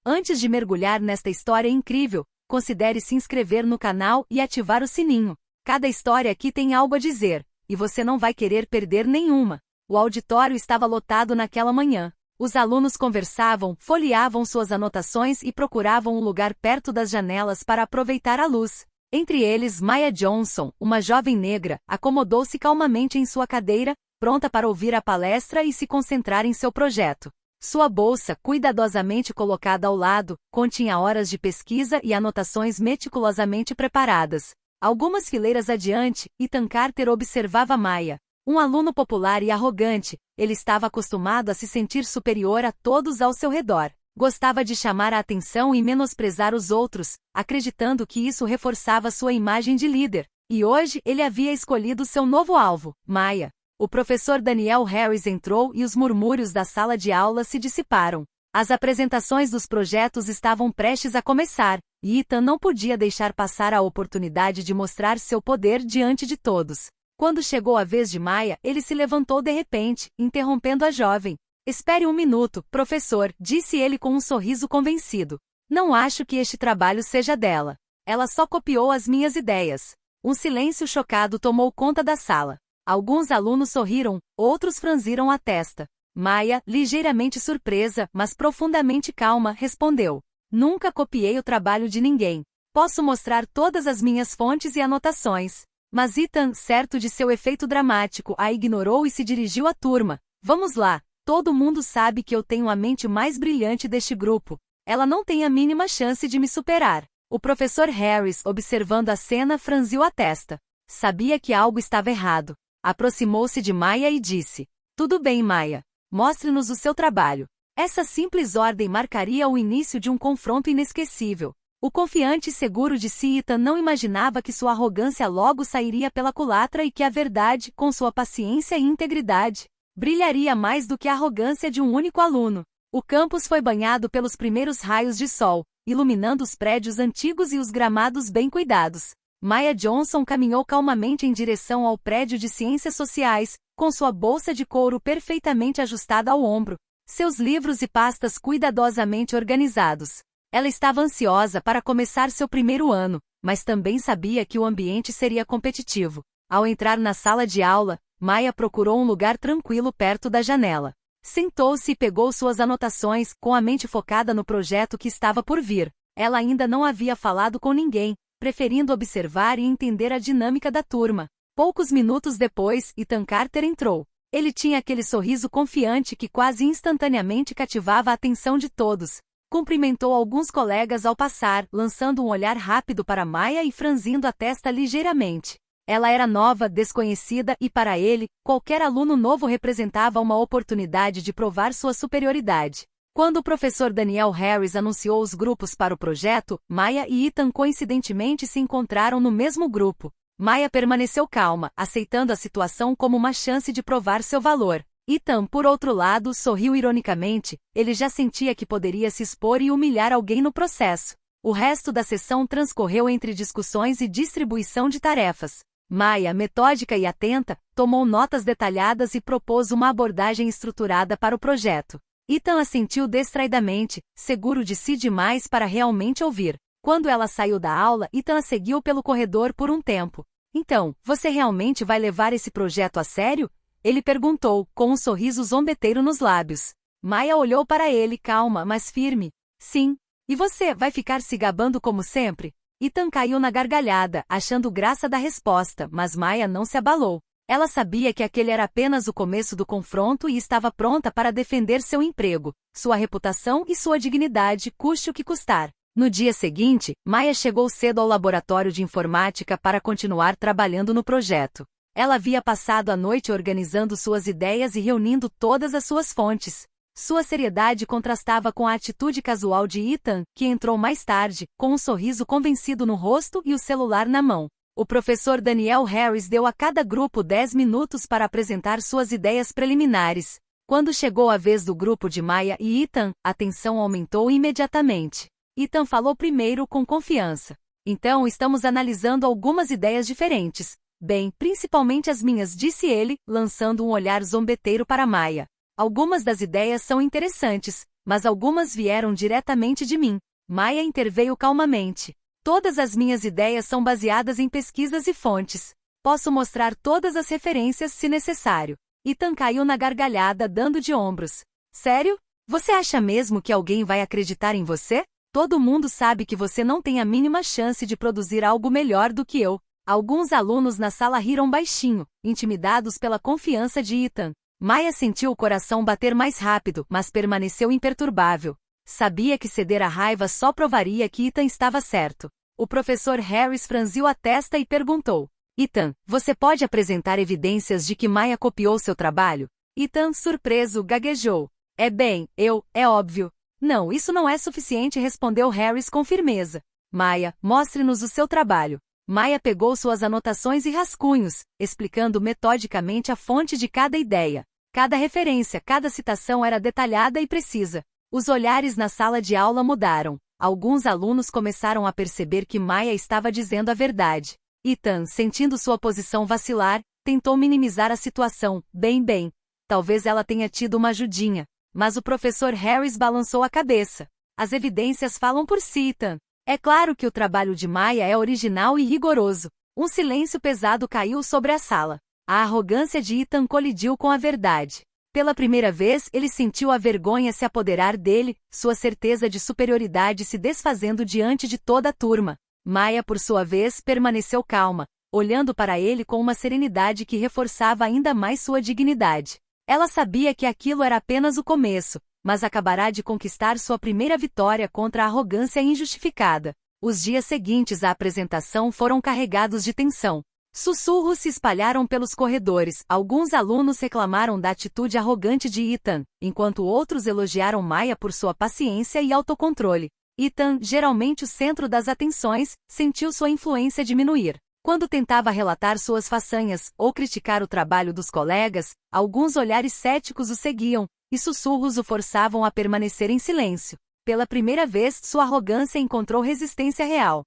Antes de mergulhar nesta história incrível, considere se inscrever no canal e ativar o sininho. Cada história aqui tem algo a dizer, e você não vai querer perder nenhuma. O auditório estava lotado naquela manhã. Os alunos conversavam, folheavam suas anotações e procuravam um lugar perto das janelas para aproveitar a luz. Entre eles, Maya Johnson, uma jovem negra, acomodou-se calmamente em sua cadeira, pronta para ouvir a palestra e se concentrar em seu projeto. Sua bolsa, cuidadosamente colocada ao lado, continha horas de pesquisa e anotações meticulosamente preparadas. Algumas fileiras adiante, Ethan Carter observava Maya. Um aluno popular e arrogante, ele estava acostumado a se sentir superior a todos ao seu redor. Gostava de chamar a atenção e menosprezar os outros, acreditando que isso reforçava sua imagem de líder. E hoje ele havia escolhido seu novo alvo, Maya. O professor Daniel Harris entrou e os murmúrios da sala de aula se dissiparam. As apresentações dos projetos estavam prestes a começar, e Ethan não podia deixar passar a oportunidade de mostrar seu poder diante de todos. Quando chegou a vez de Maya, ele se levantou de repente, interrompendo a jovem. "Espere um minuto, professor", disse ele com um sorriso convencido. "Não acho que este trabalho seja dela. Ela só copiou as minhas ideias." Um silêncio chocado tomou conta da sala. Alguns alunos sorriram, outros franziram a testa. Maya, ligeiramente surpresa, mas profundamente calma, respondeu: "Nunca copiei o trabalho de ninguém. Posso mostrar todas as minhas fontes e anotações." Mas Ethan, certo de seu efeito dramático, a ignorou e se dirigiu à turma. "Vamos lá. Todo mundo sabe que eu tenho a mente mais brilhante deste grupo. Ela não tem a mínima chance de me superar." O professor Harris, observando a cena, franziu a testa. Sabia que algo estava errado. Aproximou-se de Maya e disse: "Tudo bem, Maya. Mostre-nos o seu trabalho." Essa simples ordem marcaria o início de um confronto inesquecível. O confiante e seguro de si Ethan não imaginava que sua arrogância logo sairia pela culatra e que a verdade, com sua paciência e integridade, brilharia mais do que a arrogância de um único aluno. O campus foi banhado pelos primeiros raios de sol, iluminando os prédios antigos e os gramados bem cuidados. Maya Johnson caminhou calmamente em direção ao prédio de ciências sociais, com sua bolsa de couro perfeitamente ajustada ao ombro, seus livros e pastas cuidadosamente organizados. Ela estava ansiosa para começar seu primeiro ano, mas também sabia que o ambiente seria competitivo. Ao entrar na sala de aula, Maya procurou um lugar tranquilo perto da janela. Sentou-se e pegou suas anotações, com a mente focada no projeto que estava por vir. Ela ainda não havia falado com ninguém, preferindo observar e entender a dinâmica da turma. Poucos minutos depois, Ethan Carter entrou. Ele tinha aquele sorriso confiante que quase instantaneamente cativava a atenção de todos. Cumprimentou alguns colegas ao passar, lançando um olhar rápido para Maya e franzindo a testa ligeiramente. Ela era nova, desconhecida e, para ele, qualquer aluno novo representava uma oportunidade de provar sua superioridade. Quando o professor Daniel Harris anunciou os grupos para o projeto, Maya e Ethan coincidentemente se encontraram no mesmo grupo. Maya permaneceu calma, aceitando a situação como uma chance de provar seu valor. Ethan, por outro lado, sorriu ironicamente. Ele já sentia que poderia se expor e humilhar alguém no processo. O resto da sessão transcorreu entre discussões e distribuição de tarefas. Maya, metódica e atenta, tomou notas detalhadas e propôs uma abordagem estruturada para o projeto. Ethan assentiu distraidamente, seguro de si demais para realmente ouvir. Quando ela saiu da aula, Ethan a seguiu pelo corredor por um tempo. "Então, você realmente vai levar esse projeto a sério?" ele perguntou, com um sorriso zombeteiro nos lábios. Maya olhou para ele calma, mas firme. "Sim. E você, vai ficar se gabando como sempre?" Ethan caiu na gargalhada, achando graça da resposta, mas Maya não se abalou. Ela sabia que aquele era apenas o começo do confronto e estava pronta para defender seu emprego, sua reputação e sua dignidade, custe o que custar. No dia seguinte, Maya chegou cedo ao laboratório de informática para continuar trabalhando no projeto. Ela havia passado a noite organizando suas ideias e reunindo todas as suas fontes. Sua seriedade contrastava com a atitude casual de Ethan, que entrou mais tarde, com um sorriso convencido no rosto e o celular na mão. O professor Daniel Harris deu a cada grupo 10 minutos para apresentar suas ideias preliminares. Quando chegou a vez do grupo de Maya e Ethan, a tensão aumentou imediatamente. Ethan falou primeiro com confiança. "Então estamos analisando algumas ideias diferentes. Bem, principalmente as minhas", disse ele, lançando um olhar zombeteiro para Maya. "Algumas das ideias são interessantes, mas algumas vieram diretamente de mim. Maia interveio calmamente. Todas as minhas ideias são baseadas em pesquisas e fontes. Posso mostrar todas as referências se necessário. Ethan caiu na gargalhada, dando de ombros. Sério? Você acha mesmo que alguém vai acreditar em você? Todo mundo sabe que você não tem a mínima chance de produzir algo melhor do que eu. Alguns alunos na sala riram baixinho, intimidados pela confiança de Ethan. Maia sentiu o coração bater mais rápido, mas permaneceu imperturbável. Sabia que ceder à raiva só provaria que Ethan estava certo. O professor Harris franziu a testa e perguntou: Ethan, você pode apresentar evidências de que Maia copiou seu trabalho? Ethan, surpreso, gaguejou. É óbvio. Não, isso não é suficiente, respondeu Harris com firmeza. Maia, mostre-nos o seu trabalho. Maia pegou suas anotações e rascunhos, explicando metodicamente a fonte de cada ideia. Cada referência, cada citação era detalhada e precisa. Os olhares na sala de aula mudaram. Alguns alunos começaram a perceber que Maia estava dizendo a verdade. Ethan, sentindo sua posição vacilar, tentou minimizar a situação. Bem. Talvez ela tenha tido uma ajudinha. Mas o professor Harris balançou a cabeça. As evidências falam por si, Ethan. É claro que o trabalho de Maia é original e rigoroso. Um silêncio pesado caiu sobre a sala. A arrogância de Ethan colidiu com a verdade. Pela primeira vez, ele sentiu a vergonha se apoderar dele, sua certeza de superioridade se desfazendo diante de toda a turma. Maia, por sua vez, permaneceu calma, olhando para ele com uma serenidade que reforçava ainda mais sua dignidade. Ela sabia que aquilo era apenas o começo, mas acabará de conquistar sua primeira vitória contra a arrogância injustificada. Os dias seguintes à apresentação foram carregados de tensão. Sussurros se espalharam pelos corredores, alguns alunos reclamaram da atitude arrogante de Ethan, enquanto outros elogiaram Maia por sua paciência e autocontrole. Ethan, geralmente o centro das atenções, sentiu sua influência diminuir. Quando tentava relatar suas façanhas ou criticar o trabalho dos colegas, alguns olhares céticos o seguiam, e sussurros o forçavam a permanecer em silêncio. Pela primeira vez, sua arrogância encontrou resistência real.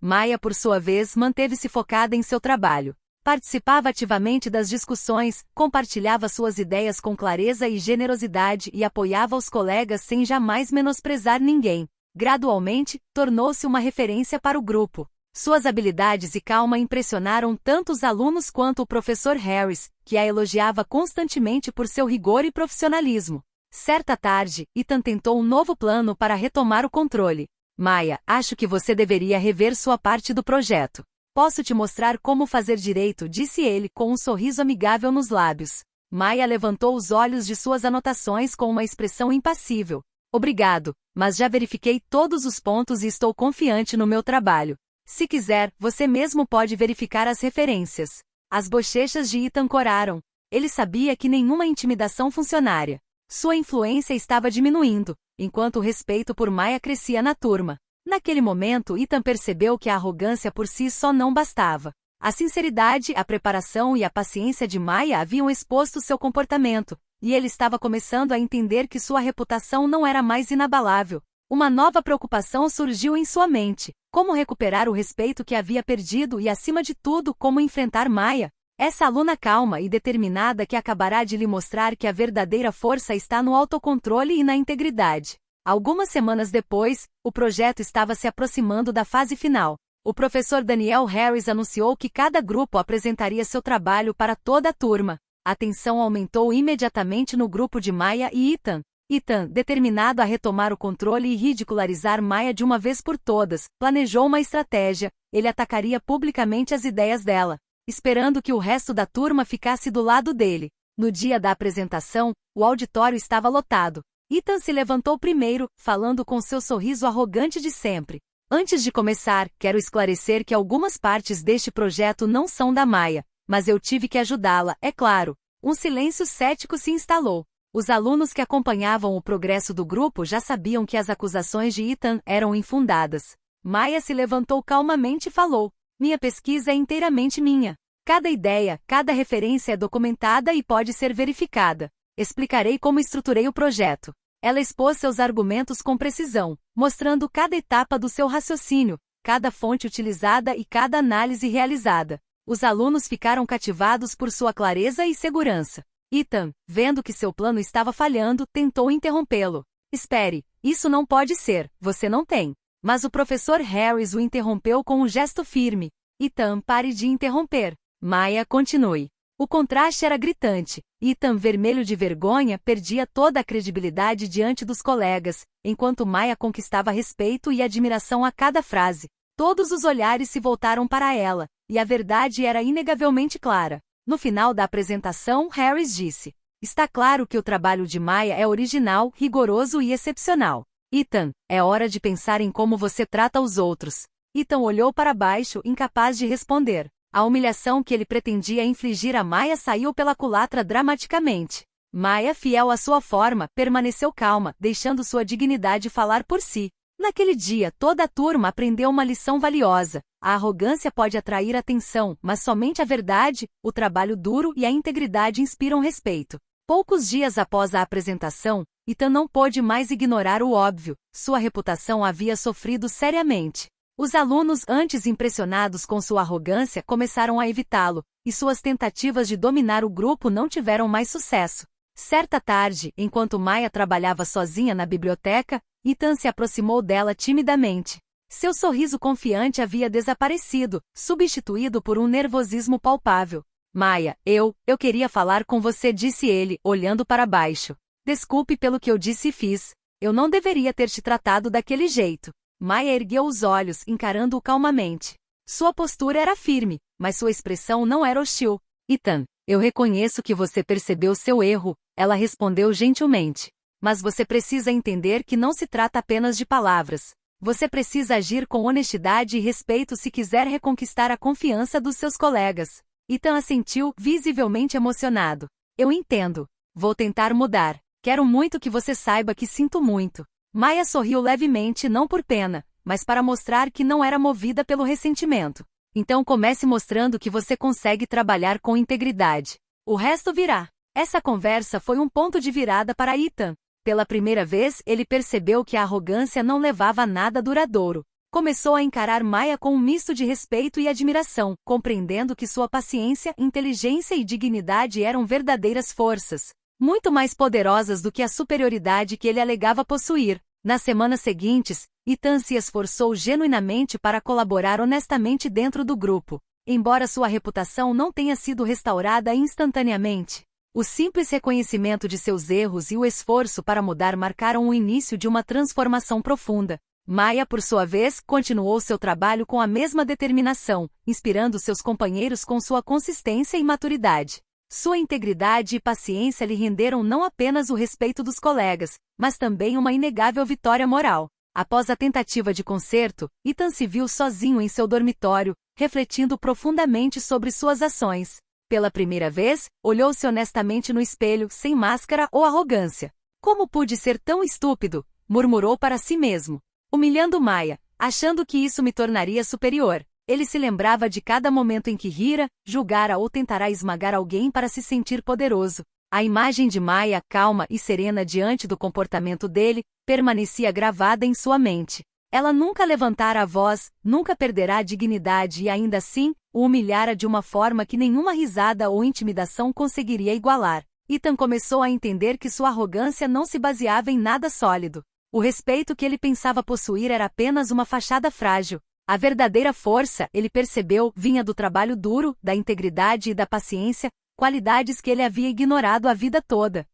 Maia, por sua vez, manteve-se focada em seu trabalho. Participava ativamente das discussões, compartilhava suas ideias com clareza e generosidade e apoiava os colegas sem jamais menosprezar ninguém. Gradualmente, tornou-se uma referência para o grupo. Suas habilidades e calma impressionaram tanto os alunos quanto o professor Harris, que a elogiava constantemente por seu rigor e profissionalismo. Certa tarde, Ethan tentou um novo plano para retomar o controle. Maia, acho que você deveria rever sua parte do projeto. Posso te mostrar como fazer direito, disse ele com um sorriso amigável nos lábios. Maia levantou os olhos de suas anotações com uma expressão impassível. Obrigado, mas já verifiquei todos os pontos e estou confiante no meu trabalho. Se quiser, você mesmo pode verificar as referências. As bochechas de Ethan coraram. Ele sabia que nenhuma intimidação funcionaria. Sua influência estava diminuindo, enquanto o respeito por Maia crescia na turma. Naquele momento, Ethan percebeu que a arrogância por si só não bastava. A sinceridade, a preparação e a paciência de Maia haviam exposto seu comportamento, e ele estava começando a entender que sua reputação não era mais inabalável. Uma nova preocupação surgiu em sua mente: como recuperar o respeito que havia perdido e, acima de tudo, como enfrentar Maia, essa aluna calma e determinada que acabará de lhe mostrar que a verdadeira força está no autocontrole e na integridade. Algumas semanas depois, o projeto estava se aproximando da fase final. O professor Daniel Harris anunciou que cada grupo apresentaria seu trabalho para toda a turma. A tensão aumentou imediatamente no grupo de Maia e Ethan. Ethan, determinado a retomar o controle e ridicularizar Maia de uma vez por todas, planejou uma estratégia. Ele atacaria publicamente as ideias dela, esperando que o resto da turma ficasse do lado dele. No dia da apresentação, o auditório estava lotado. Ethan se levantou primeiro, falando com seu sorriso arrogante de sempre. Antes de começar, quero esclarecer que algumas partes deste projeto não são da Maia, mas eu tive que ajudá-la, é claro. Um silêncio cético se instalou. Os alunos que acompanhavam o progresso do grupo já sabiam que as acusações de Ethan eram infundadas. Maia se levantou calmamente e falou: minha pesquisa é inteiramente minha. Cada ideia, cada referência é documentada e pode ser verificada. Explicarei como estruturei o projeto. Ela expôs seus argumentos com precisão, mostrando cada etapa do seu raciocínio, cada fonte utilizada e cada análise realizada. Os alunos ficaram cativados por sua clareza e segurança. Ethan, vendo que seu plano estava falhando, tentou interrompê-lo. Espere, isso não pode ser, você não tem. Mas o professor Harris o interrompeu com um gesto firme. Ethan, pare de interromper. Maya, continue. O contraste era gritante. Ethan, vermelho de vergonha, perdia toda a credibilidade diante dos colegas, enquanto Maya conquistava respeito e admiração a cada frase. Todos os olhares se voltaram para ela, e a verdade era inegavelmente clara. No final da apresentação, Harris disse: está claro que o trabalho de Maya é original, rigoroso e excepcional. Ethan, é hora de pensar em como você trata os outros. Ethan olhou para baixo, incapaz de responder. A humilhação que ele pretendia infligir a Maya saiu pela culatra dramaticamente. Maya, fiel à sua forma, permaneceu calma, deixando sua dignidade falar por si. Naquele dia, toda a turma aprendeu uma lição valiosa. A arrogância pode atrair atenção, mas somente a verdade, o trabalho duro e a integridade inspiram respeito. Poucos dias após a apresentação, Ethan não pôde mais ignorar o óbvio. Sua reputação havia sofrido seriamente. Os alunos, antes impressionados com sua arrogância, começaram a evitá-lo, e suas tentativas de dominar o grupo não tiveram mais sucesso. Certa tarde, enquanto Maya trabalhava sozinha na biblioteca, Ethan se aproximou dela timidamente. Seu sorriso confiante havia desaparecido, substituído por um nervosismo palpável. Maya, eu queria falar com você, disse ele, olhando para baixo. Desculpe pelo que eu disse e fiz. Eu não deveria ter te tratado daquele jeito. Maya ergueu os olhos, encarando-o calmamente. Sua postura era firme, mas sua expressão não era hostil. Ethan, eu reconheço que você percebeu seu erro, ela respondeu gentilmente. Mas você precisa entender que não se trata apenas de palavras. Você precisa agir com honestidade e respeito se quiser reconquistar a confiança dos seus colegas. Ethan assentiu, visivelmente emocionado. Eu entendo. Vou tentar mudar. Quero muito que você saiba que sinto muito. Maya sorriu levemente, não por pena, mas para mostrar que não era movida pelo ressentimento. Então comece mostrando que você consegue trabalhar com integridade. O resto virá. Essa conversa foi um ponto de virada para Ethan. Pela primeira vez, ele percebeu que a arrogância não levava a nada duradouro. Começou a encarar Maya com um misto de respeito e admiração, compreendendo que sua paciência, inteligência e dignidade eram verdadeiras forças, muito mais poderosas do que a superioridade que ele alegava possuir. Nas semanas seguintes, Ethan se esforçou genuinamente para colaborar honestamente dentro do grupo. Embora sua reputação não tenha sido restaurada instantaneamente, o simples reconhecimento de seus erros e o esforço para mudar marcaram o início de uma transformação profunda. Maya, por sua vez, continuou seu trabalho com a mesma determinação, inspirando seus companheiros com sua consistência e maturidade. Sua integridade e paciência lhe renderam não apenas o respeito dos colegas, mas também uma inegável vitória moral. Após a tentativa de conserto, Ethan se viu sozinho em seu dormitório, refletindo profundamente sobre suas ações. Pela primeira vez, olhou-se honestamente no espelho, sem máscara ou arrogância. Como pude ser tão estúpido? Murmurou para si mesmo, humilhando Maya, achando que isso me tornaria superior. Ele se lembrava de cada momento em que rira, julgara ou tentará esmagar alguém para se sentir poderoso. A imagem de Maya, calma e serena diante do comportamento dele, permanecia gravada em sua mente. Ela nunca levantara a voz, nunca perderá a dignidade e ainda assim, o humilhara de uma forma que nenhuma risada ou intimidação conseguiria igualar. Ethan começou a entender que sua arrogância não se baseava em nada sólido. O respeito que ele pensava possuir era apenas uma fachada frágil. A verdadeira força, ele percebeu, vinha do trabalho duro, da integridade e da paciência, qualidades que ele havia ignorado a vida toda.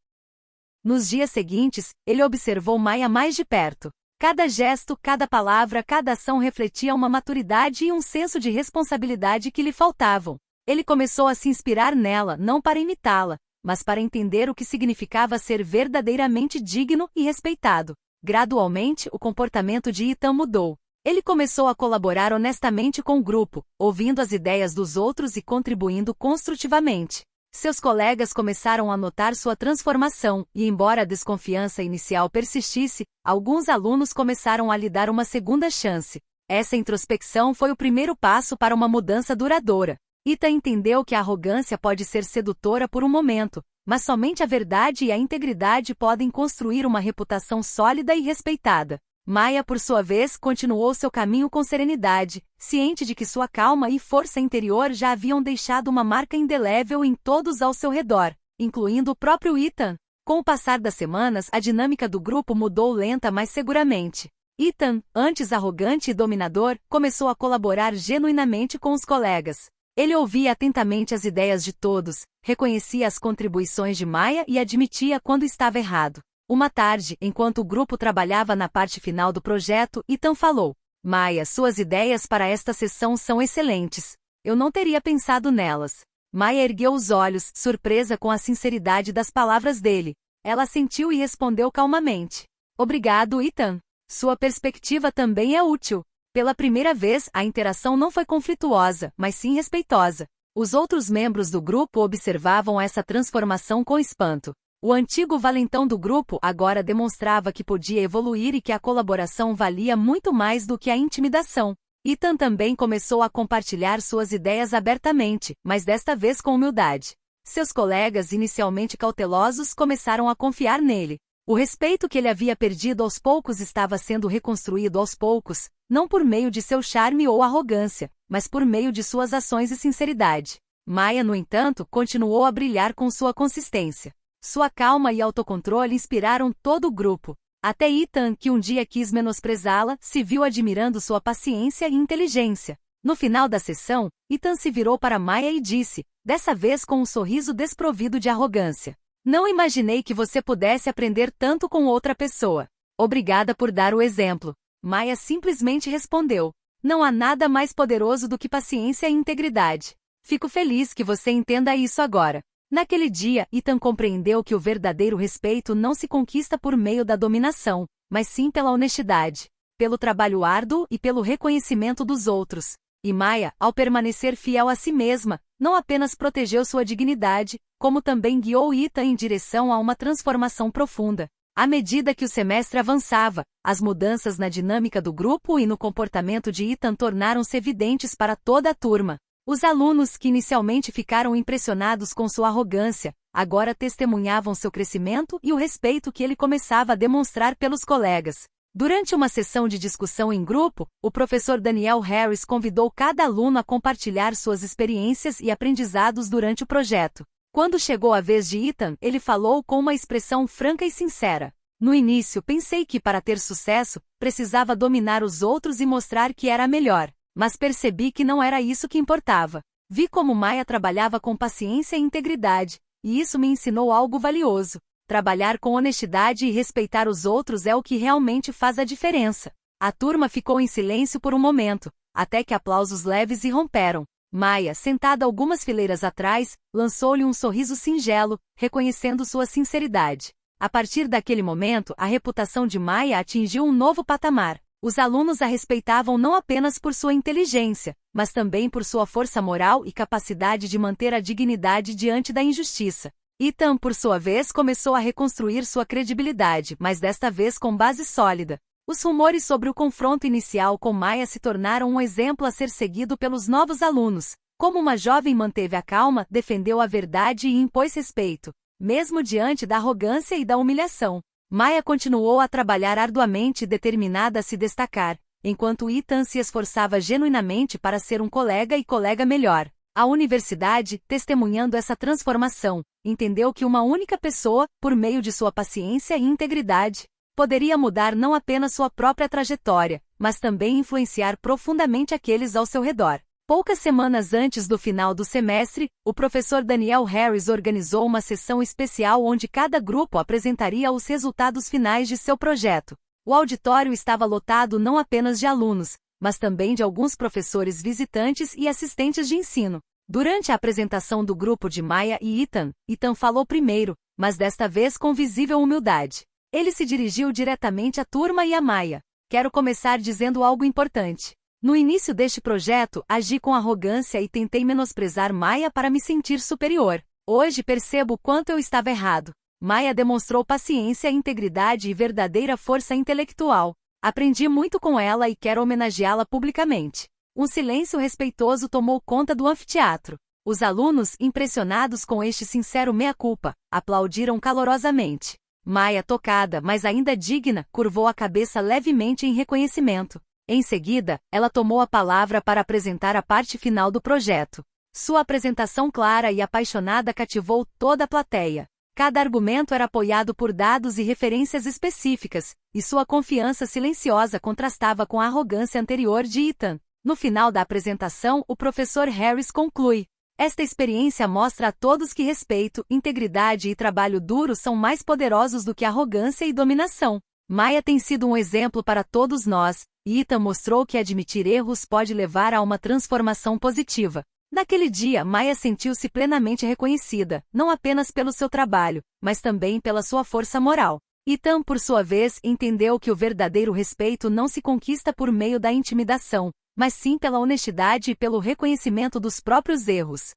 Nos dias seguintes, ele observou Maya mais de perto. Cada gesto, cada palavra, cada ação refletia uma maturidade e um senso de responsabilidade que lhe faltavam. Ele começou a se inspirar nela, não para imitá-la, mas para entender o que significava ser verdadeiramente digno e respeitado. Gradualmente, o comportamento de Ethan mudou. Ele começou a colaborar honestamente com o grupo, ouvindo as ideias dos outros e contribuindo construtivamente. Seus colegas começaram a notar sua transformação, e embora a desconfiança inicial persistisse, alguns alunos começaram a lhe dar uma segunda chance. Essa introspecção foi o primeiro passo para uma mudança duradoura. Ethan entendeu que a arrogância pode ser sedutora por um momento, mas somente a verdade e a integridade podem construir uma reputação sólida e respeitada. Maya, por sua vez, continuou seu caminho com serenidade, ciente de que sua calma e força interior já haviam deixado uma marca indelével em todos ao seu redor, incluindo o próprio Ethan. Com o passar das semanas, a dinâmica do grupo mudou lenta mas seguramente. Ethan, antes arrogante e dominador, começou a colaborar genuinamente com os colegas. Ele ouvia atentamente as ideias de todos, reconhecia as contribuições de Maya e admitia quando estava errado. Uma tarde, enquanto o grupo trabalhava na parte final do projeto, Ethan falou: Maya, suas ideias para esta sessão são excelentes. Eu não teria pensado nelas. Maya ergueu os olhos, surpresa com a sinceridade das palavras dele. Ela sentiu e respondeu calmamente: Obrigado, Ethan. Sua perspectiva também é útil. Pela primeira vez, a interação não foi conflituosa, mas sim respeitosa. Os outros membros do grupo observavam essa transformação com espanto. O antigo valentão do grupo agora demonstrava que podia evoluir e que a colaboração valia muito mais do que a intimidação. Ethan também começou a compartilhar suas ideias abertamente, mas desta vez com humildade. Seus colegas, inicialmente cautelosos, começaram a confiar nele. O respeito que ele havia perdido aos poucos estava sendo reconstruído aos poucos, não por meio de seu charme ou arrogância, mas por meio de suas ações e sinceridade. Maya, no entanto, continuou a brilhar com sua consistência. Sua calma e autocontrole inspiraram todo o grupo. Até Ethan, que um dia quis menosprezá-la, se viu admirando sua paciência e inteligência. No final da sessão, Ethan se virou para Maya e disse, dessa vez com um sorriso desprovido de arrogância: Não imaginei que você pudesse aprender tanto com outra pessoa. Obrigada por dar o exemplo. Maya simplesmente respondeu: Não há nada mais poderoso do que paciência e integridade. Fico feliz que você entenda isso agora. Naquele dia, Ethan compreendeu que o verdadeiro respeito não se conquista por meio da dominação, mas sim pela honestidade, pelo trabalho árduo e pelo reconhecimento dos outros. E Maya, ao permanecer fiel a si mesma, não apenas protegeu sua dignidade, como também guiou Ethan em direção a uma transformação profunda. À medida que o semestre avançava, as mudanças na dinâmica do grupo e no comportamento de Ethan tornaram-se evidentes para toda a turma. Os alunos que inicialmente ficaram impressionados com sua arrogância, agora testemunhavam seu crescimento e o respeito que ele começava a demonstrar pelos colegas. Durante uma sessão de discussão em grupo, o professor Daniel Harris convidou cada aluno a compartilhar suas experiências e aprendizados durante o projeto. Quando chegou a vez de Ethan, ele falou com uma expressão franca e sincera: No início pensei que para ter sucesso, precisava dominar os outros e mostrar que era melhor, mas percebi que não era isso que importava. Vi como Maya trabalhava com paciência e integridade, e isso me ensinou algo valioso. Trabalhar com honestidade e respeitar os outros é o que realmente faz a diferença. A turma ficou em silêncio por um momento, até que aplausos leves irromperam. Maya, sentada algumas fileiras atrás, lançou-lhe um sorriso singelo, reconhecendo sua sinceridade. A partir daquele momento, a reputação de Maya atingiu um novo patamar. Os alunos a respeitavam não apenas por sua inteligência, mas também por sua força moral e capacidade de manter a dignidade diante da injustiça. Ethan, por sua vez, começou a reconstruir sua credibilidade, mas desta vez com base sólida. Os rumores sobre o confronto inicial com Maya se tornaram um exemplo a ser seguido pelos novos alunos. Como uma jovem manteve a calma, defendeu a verdade e impôs respeito, mesmo diante da arrogância e da humilhação. Maya continuou a trabalhar arduamente, determinada a se destacar, enquanto Ethan se esforçava genuinamente para ser um colega e colega melhor. A universidade, testemunhando essa transformação, entendeu que uma única pessoa, por meio de sua paciência e integridade, poderia mudar não apenas sua própria trajetória, mas também influenciar profundamente aqueles ao seu redor. Poucas semanas antes do final do semestre, o professor Daniel Harris organizou uma sessão especial onde cada grupo apresentaria os resultados finais de seu projeto. O auditório estava lotado não apenas de alunos, mas também de alguns professores visitantes e assistentes de ensino. Durante a apresentação do grupo de Maya e Ethan falou primeiro, mas desta vez com visível humildade. Ele se dirigiu diretamente à turma e a Maya. Quero começar dizendo algo importante. No início deste projeto, agi com arrogância e tentei menosprezar Maya para me sentir superior. Hoje percebo quanto eu estava errado. Maya demonstrou paciência, integridade e verdadeira força intelectual. Aprendi muito com ela e quero homenageá-la publicamente. Um silêncio respeitoso tomou conta do anfiteatro. Os alunos, impressionados com este sincero mea-culpa, aplaudiram calorosamente. Maya, tocada, mas ainda digna, curvou a cabeça levemente em reconhecimento. Em seguida, ela tomou a palavra para apresentar a parte final do projeto. Sua apresentação clara e apaixonada cativou toda a plateia. Cada argumento era apoiado por dados e referências específicas, e sua confiança silenciosa contrastava com a arrogância anterior de Ethan. No final da apresentação, o professor Harris conclui: esta experiência mostra a todos que respeito, integridade e trabalho duro são mais poderosos do que arrogância e dominação. Maya tem sido um exemplo para todos nós, e Ethan mostrou que admitir erros pode levar a uma transformação positiva. Naquele dia, Maya sentiu-se plenamente reconhecida, não apenas pelo seu trabalho, mas também pela sua força moral. Ethan, por sua vez, entendeu que o verdadeiro respeito não se conquista por meio da intimidação, mas sim pela honestidade e pelo reconhecimento dos próprios erros.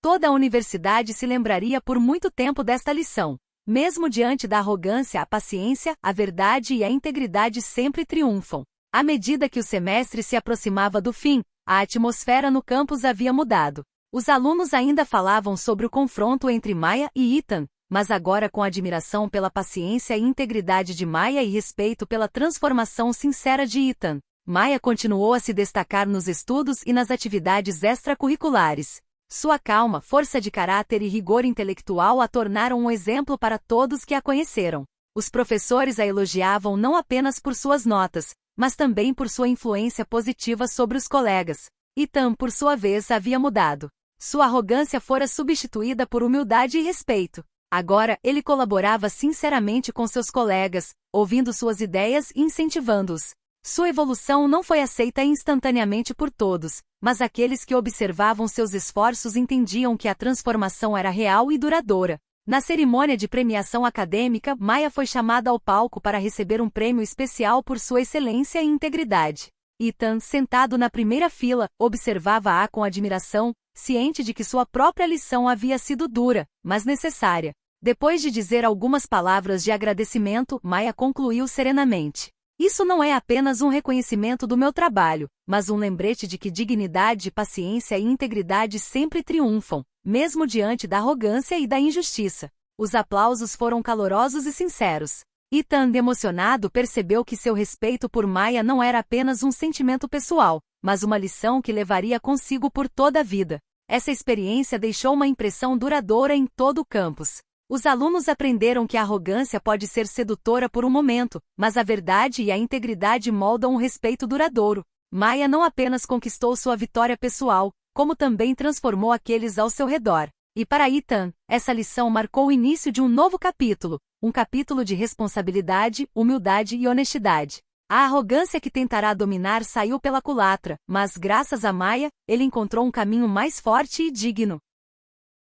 Toda a universidade se lembraria por muito tempo desta lição. Mesmo diante da arrogância, a paciência, a verdade e a integridade sempre triunfam. À medida que o semestre se aproximava do fim, a atmosfera no campus havia mudado. Os alunos ainda falavam sobre o confronto entre Maya e Ethan, mas agora com admiração pela paciência e integridade de Maya e respeito pela transformação sincera de Ethan. Maya continuou a se destacar nos estudos e nas atividades extracurriculares. Sua calma, força de caráter e rigor intelectual a tornaram um exemplo para todos que a conheceram. Os professores a elogiavam não apenas por suas notas, mas também por sua influência positiva sobre os colegas. Ethan, por sua vez, havia mudado. Sua arrogância fora substituída por humildade e respeito. Agora, ele colaborava sinceramente com seus colegas, ouvindo suas ideias e incentivando-os. Sua evolução não foi aceita instantaneamente por todos, mas aqueles que observavam seus esforços entendiam que a transformação era real e duradoura. Na cerimônia de premiação acadêmica, Maya foi chamada ao palco para receber um prêmio especial por sua excelência e integridade. Ethan, sentado na primeira fila, observava-a com admiração, ciente de que sua própria lição havia sido dura, mas necessária. Depois de dizer algumas palavras de agradecimento, Maya concluiu serenamente: isso não é apenas um reconhecimento do meu trabalho, mas um lembrete de que dignidade, paciência e integridade sempre triunfam, mesmo diante da arrogância e da injustiça. Os aplausos foram calorosos e sinceros. Ethan, emocionado, percebeu que seu respeito por Maya não era apenas um sentimento pessoal, mas uma lição que levaria consigo por toda a vida. Essa experiência deixou uma impressão duradoura em todo o campus. Os alunos aprenderam que a arrogância pode ser sedutora por um momento, mas a verdade e a integridade moldam um respeito duradouro. Maya não apenas conquistou sua vitória pessoal, como também transformou aqueles ao seu redor. E para Ethan, essa lição marcou o início de um novo capítulo, um capítulo de responsabilidade, humildade e honestidade. A arrogância que tentará dominar saiu pela culatra, mas graças a Maya, ele encontrou um caminho mais forte e digno.